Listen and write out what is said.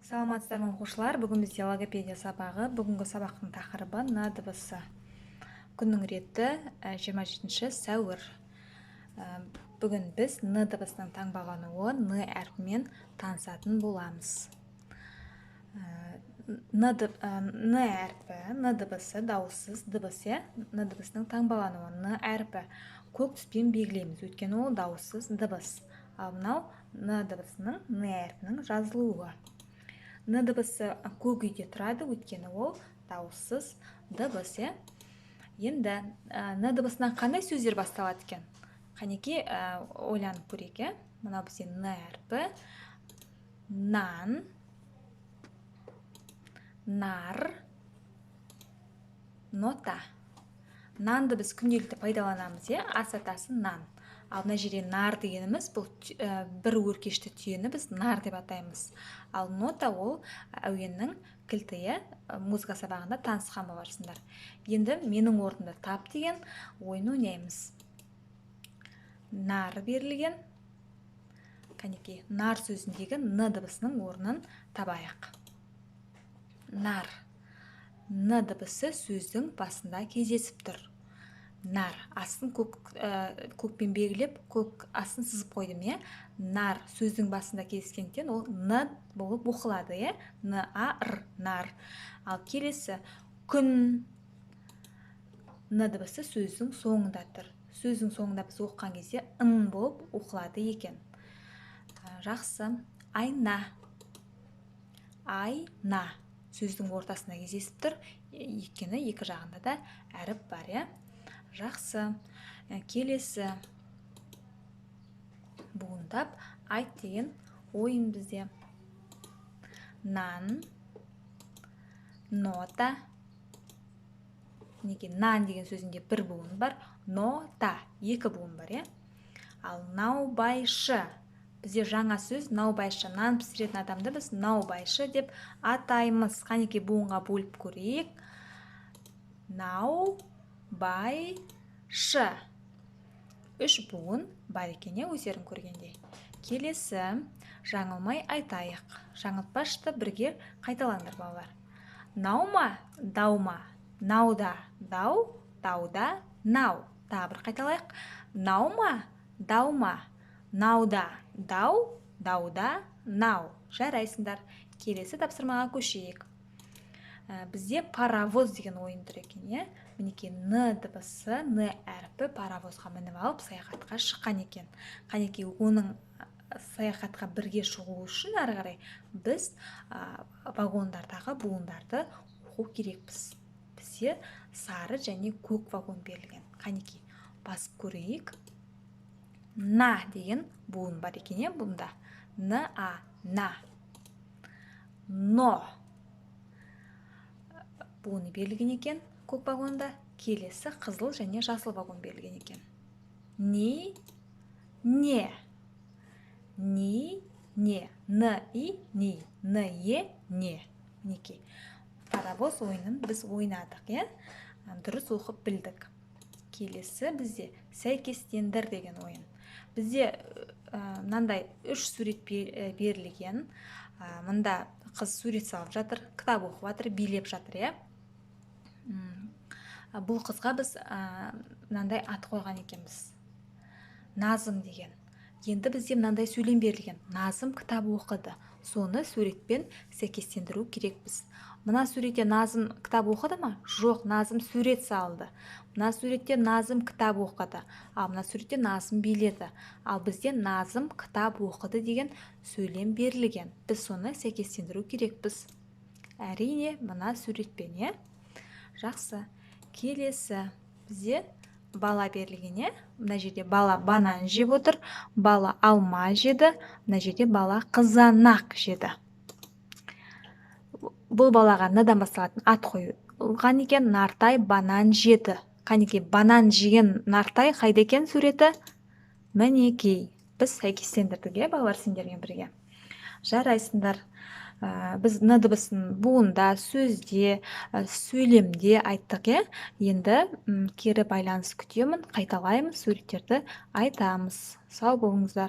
Саламатсыздар ма оқушылар, бүгін бізде логопедия сабағы. Бүгінгі сабақтың тақырыбы н дыбысы. Күннің реті 27 сәуір. Бүгін біз н дыбысының таңбалануы н әрпімен танысатын боламыз. Н әрпі, н дыбысы дауыссыз дыбыс, н дыбысының таңбалануы н әрпі көк түспен белгілейміз, өйткені ол дауыссыз дыбыс. Ал мынау н дыбысының н әрпінің жазылуы. Н дыбысы көк үйде тұрады, өйткені ол дауыссыз дыбыс. Енді н дыбысынан қандай сөздер басталады екен? Қанеке ойланып көрейік. Мына бізде н әрпі, нан, нар, нота. Нанды біз күнделікті пайдаланамыз, ас атасы нан. Ал мына жерде нар дегеніміз, бұл бір өркешті түйені біз нар деп атаймыз. Ал нота ол әуеннің кілті, музыка сабағында танысқан боларсыңдар. Енді менің орнымда тап деген ойын ойнаймыз. Нар берілген. Қанеке, нар сөзіндегі н дыбысының орнын табайық. Нар. Н дыбысы сөздің басында кездесіп тұр. Нар. Астын көкпен белгілеп, көк астын сызып қойдым. Нар сөздің басында кездескендіктен ол н болып оқылады. Н-а-р, нар. Ал келесі күн. Н дыбысы сөздің соңында тұр. Сөздің соңында біз оқыған кезде ын болып оқылады екен. Жақсы. Айна. Айна. Сөздің ортасында кездесіп тұр, өйткені екі жағында да әріп бар. Жақсы. Келесі буындап айт деген ойын бізде. Нан, нота. Неге нан деген сөзінде бір буын бар, нота екі буын бар. Ал наубайшы. Бізде жаңа сөз наубайшы. Нан пісіретін адамды біз наубайшы деп атаймыз. Қанеке буынға бөліп көрейік. Наубайшы. Үш буын бар екен, өздерің көргендей. Келесі жаңылмай айтайық. Жаңылтпашты бірге қайталаңдар балалар. Наума, даума, науда, дау, дауда, нау. Тағы бір қайталайық. Наума, даума, науда, дау, дауда, нау. Жарайсыңдар. Келесі тапсырмаға көшейік. Бізде паровоз деген ойын тұр екен. Мінеке н дыбысы, н әрпі паровозға мініп алып саяхатқа шыққан екен. Қанеке оның саяхатқа бірге шығу үшін ары қарай біз вагондардағы буындарды оқу керекпіз. Бізде сары және көк вагон берілген. Қанеке басып көрейік. На деген буын бар екен, бұнда. На, на. Но. Буыны берілген екен көк вагонда. Келесі қызыл және жасыл вагон берілген екен. Ни, не. Ни, не. Н-и, ни. Н-е, не. Мінеке. Паровоз ойынын біз ойнадық, дұрыс оқып білдік. Келесі бізде сәйкестендір деген ойын. Бізде мынандай үш сурет берілген. Мында қыз сурет салып жатыр, кітап оқып жатыр, билеп жатыр. Бұл қызға біз мынандай ат қойған екенбіз. Назым деген. Енді бізде мынандай сөйлем берілген. Назым кітап оқыды. Соны суретпен сәйкестендіру керекпіз. Мына суретте Назым кітап оқыды ма? Жоқ, Назым сурет салды. Мына суретте Назым кітап оқыды. Ал мына суретте Назым биледі. Ал бізде Назым кітап оқыды деген сөйлем берілген. Біз соны сәйкестендіру керекпіз. Әрине, мына суретпен, Жақсы. Келесі бізде бала берілген, Мына жерде бала банан жеп отыр, бала алма жеді, мына жерде бала қызанақ жеді. Бұл балаға н-дан басталатын ат қойылған екен, Нартай банан жеді. Қанеке банан жеген Нартай қайда екен суреті? Мінекей. Біз сәйкестендірдік, балалар сендермен бірге. Жарайсыңдар. Біз н дыбысын буында, сөзде, сөйлемде айттық. Енді кері байланыс күтемін, қайталаймыз, суреттерді айтамыз. Сау болыңыздар.